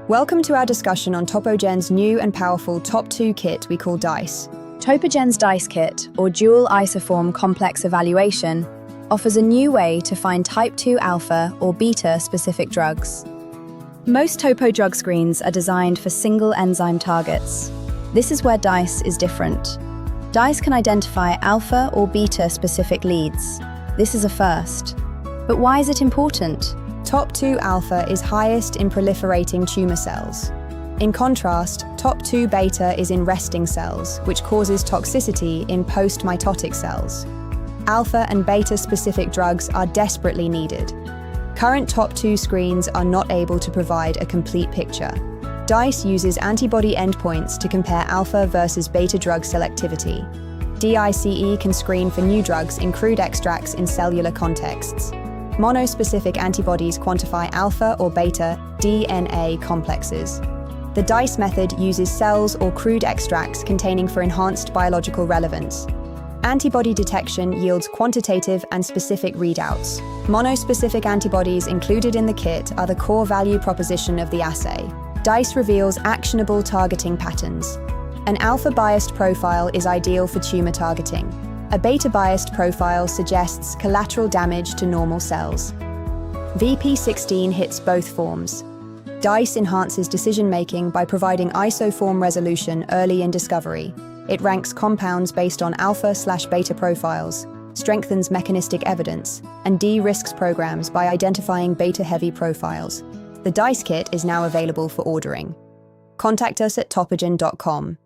Welcome to our discussion on TopoGEN's new and powerful Top2 kit we call DICE. TopoGEN's DICE kit, or Dual Isoform Complex Evaluation, offers a new way to find type 2α or β specific drugs. Most topo drug screens are designed for single enzyme targets. This is where DICE is different. DICE can identify alpha or beta specific leads. This is a first. But why is it important? Top2α is highest in proliferating tumor cells. In contrast, Top2β is in resting cells, which causes toxicity in post-mitotic cells. Alpha and beta specific drugs are desperately needed. Current Top2 screens are not able to provide a complete picture. DICE uses antibody endpoints to compare alpha versus beta drug selectivity. DICE can screen for new drugs in crude extracts in cellular contexts. Monospecific antibodies quantify alpha or beta DNA complexes. The DICE method uses cells or crude extracts containing for enhanced biological relevance. Antibody detection yields quantitative and specific readouts. Monospecific antibodies included in the kit are the core value proposition of the assay. DICE reveals actionable targeting patterns. An alpha-biased profile is ideal for tumor targeting. A beta-biased profile suggests collateral damage to normal cells. VP16 hits both forms. DICE enhances decision-making by providing isoform resolution early in discovery. It ranks compounds based on alpha/beta profiles, strengthens mechanistic evidence, and de-risks programs by identifying beta-heavy profiles. The DICE kit is now available for ordering. Contact us at topogen.com.